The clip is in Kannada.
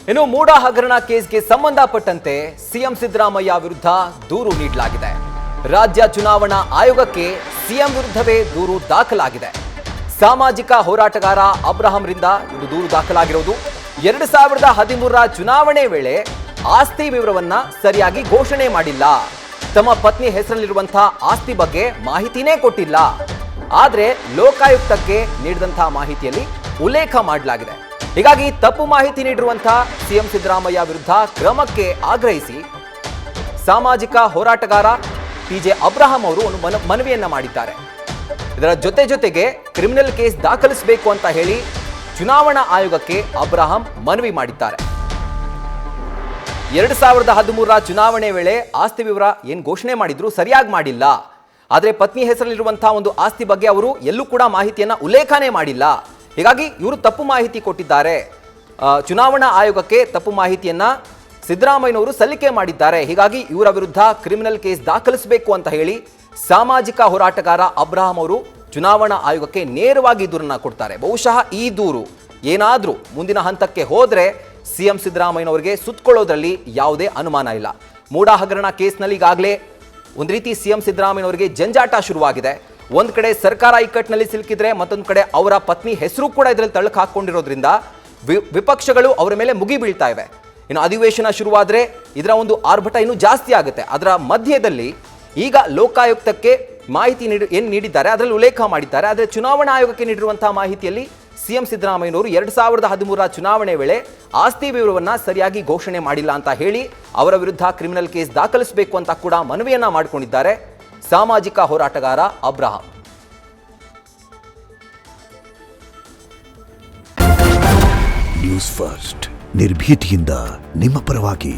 ಇನ್ನು ಮೂಡಾ ಹಗರಣ ಕೇಸ್ಗೆ ಸಂಬಂಧಪಟ್ಟಂತೆ ಸಿಎಂ ಸಿದ್ದರಾಮಯ್ಯ ವಿರುದ್ಧ ದೂರು ನೀಡಲಾಗಿದೆ. ರಾಜ್ಯ ಚುನಾವಣಾ ಆಯೋಗಕ್ಕೆ ಸಿಎಂ ವಿರುದ್ಧವೇ ದೂರು ದಾಖಲಾಗಿದೆ. ಸಾಮಾಜಿಕ ಹೋರಾಟಗಾರ ಅಬ್ರಹಾಂರಿಂದ ಇದು ದೂರು ದಾಖಲಾಗಿರುವುದು. 2013ರ ಚುನಾವಣೆ ವೇಳೆ ಆಸ್ತಿ ವಿವರವನ್ನ ಸರಿಯಾಗಿ ಘೋಷಣೆ ಮಾಡಿಲ್ಲ. ತಮ್ಮ ಪತ್ನಿ ಹೆಸರಲ್ಲಿರುವಂತಹ ಆಸ್ತಿ ಬಗ್ಗೆ ಮಾಹಿತಿನೇ ಕೊಟ್ಟಿಲ್ಲ. ಆದರೆ ಲೋಕಾಯುಕ್ತಕ್ಕೆ ನೀಡಿದಂತಹ ಮಾಹಿತಿಯಲ್ಲಿ ಉಲ್ಲೇಖ ಮಾಡಲಾಗಿದೆ. ಹೀಗಾಗಿ ತಪ್ಪು ಮಾಹಿತಿ ನೀಡಿರುವಂತಹ ಸಿಎಂ ಸಿದ್ದರಾಮಯ್ಯ ವಿರುದ್ಧ ಕ್ರಮಕ್ಕೆ ಆಗ್ರಹಿಸಿ ಸಾಮಾಜಿಕ ಹೋರಾಟಗಾರ ಟಿಜೆ ಅಬ್ರಹಾಂ ಅವರು ಒಂದು ಮನವಿಯನ್ನ ಮಾಡಿದ್ದಾರೆ. ಇದರ ಜೊತೆಗೆ ಕ್ರಿಮಿನಲ್ ಕೇಸ್ ದಾಖಲಿಸಬೇಕು ಅಂತ ಹೇಳಿ ಚುನಾವಣಾ ಆಯೋಗಕ್ಕೆ ಅಬ್ರಹಾಂ ಮನವಿ ಮಾಡಿದ್ದಾರೆ. 2013ರ ಚುನಾವಣೆ ವೇಳೆ ಆಸ್ತಿ ವಿವರ ಏನು ಘೋಷಣೆ ಮಾಡಿದ್ರು ಸರಿಯಾಗಿ ಮಾಡಿಲ್ಲ. ಆದರೆ ಪತ್ನಿ ಹೆಸರಲ್ಲಿರುವಂತಹ ಒಂದು ಆಸ್ತಿ ಬಗ್ಗೆ ಅವರು ಎಲ್ಲೂ ಕೂಡ ಮಾಹಿತಿಯನ್ನ ಉಲ್ಲೇಖನೇ ಮಾಡಿಲ್ಲ. ಹೀಗಾಗಿ ಇವರು ತಪ್ಪು ಮಾಹಿತಿ ಕೊಟ್ಟಿದ್ದಾರೆ. ಚುನಾವಣಾ ಆಯೋಗಕ್ಕೆ ತಪ್ಪು ಮಾಹಿತಿಯನ್ನ ಸಿದ್ದರಾಮಯ್ಯನವರು ಸಲ್ಲಿಕೆ ಮಾಡಿದ್ದಾರೆ. ಹೀಗಾಗಿ ಇವರ ವಿರುದ್ಧ ಕ್ರಿಮಿನಲ್ ಕೇಸ್ ದಾಖಲಿಸಬೇಕು ಅಂತ ಹೇಳಿ ಸಾಮಾಜಿಕ ಹೋರಾಟಗಾರ ಅಬ್ರಹಾಂ ಅವರು ಚುನಾವಣಾ ಆಯೋಗಕ್ಕೆ ನೇರವಾಗಿ ದೂರನ್ನ ಕೊಡ್ತಾರೆ. ಬಹುಶಃ ಈ ದೂರು ಏನಾದ್ರೂ ಮುಂದಿನ ಹಂತಕ್ಕೆ ಹೋದ್ರೆ ಸಿಎಂ ಸಿದ್ದರಾಮಯ್ಯನವರಿಗೆ ಸುತ್ತಕೊಳ್ಳೋದ್ರಲ್ಲಿ ಯಾವುದೇ ಅನುಮಾನ ಇಲ್ಲ. ಮೂಡಾ ಹಗರಣ ಕೇಸ್ನಲ್ಲಿ ಈಗಾಗಲೇ ಒಂದು ರೀತಿ ಸಿಎಂ ಸಿದ್ದರಾಮಯ್ಯನವರಿಗೆ ಜಂಜಾಟ ಶುರುವಾಗಿದೆ. ಒಂದ್ ಕಡೆ ಸರ್ಕಾರ ಇಕ್ಕಟ್ಟಿನಲ್ಲಿ ಸಿಲುಕಿದ್ರೆ ಮತ್ತೊಂದು ಕಡೆ ಅವರ ಪತ್ನಿ ಹೆಸರು ಕೂಡ ಇದರಲ್ಲಿ ತಳ್ಳಕ್ ಹಾಕೊಂಡಿರೋದ್ರಿಂದ ವಿಪಕ್ಷಗಳು ಅವರ ಮೇಲೆ ಮುಗಿ ಬೀಳ್ತಾ ಇವೆ. ಇನ್ನು ಅಧಿವೇಶನ ಶುರುವಾದ್ರೆ ಇದರ ಒಂದು ಆರ್ಭಟ ಇನ್ನೂ ಜಾಸ್ತಿ ಆಗುತ್ತೆ. ಅದರ ಮಧ್ಯದಲ್ಲಿ ಈಗ ಲೋಕಾಯುಕ್ತಕ್ಕೆ ಮಾಹಿತಿ ನೀಡಿದ್ದಾರೆ, ಅದರಲ್ಲಿ ಉಲ್ಲೇಖ ಮಾಡಿದ್ದಾರೆ. ಆದರೆ ಚುನಾವಣಾ ಆಯೋಗಕ್ಕೆ ನೀಡಿರುವಂತಹ ಮಾಹಿತಿಯಲ್ಲಿ ಸಿಎಂ ಸಿದ್ದರಾಮಯ್ಯನವರು 2013ರ ಚುನಾವಣೆ ವೇಳೆ ಆಸ್ತಿ ವಿವರವನ್ನ ಸರಿಯಾಗಿ ಘೋಷಣೆ ಮಾಡಿಲ್ಲ ಅಂತ ಹೇಳಿ ಅವರ ವಿರುದ್ಧ ಕ್ರಿಮಿನಲ್ ಕೇಸ್ ದಾಖಲಿಸಬೇಕು ಅಂತ ಕೂಡ ಮನವಿಯನ್ನ ಮಾಡಿಕೊಂಡಿದ್ದಾರೆ ಸಾಮಾಜಿಕ ಹೋರಾಟಗಾರ ಅಬ್ರಹಾಂ. ನ್ಯೂಸ್ ಫಸ್ಟ್ ನಿರ್ಭೀತಿಯಿಂದ ನಿಮ್ಮ ಪರವಾಗಿ.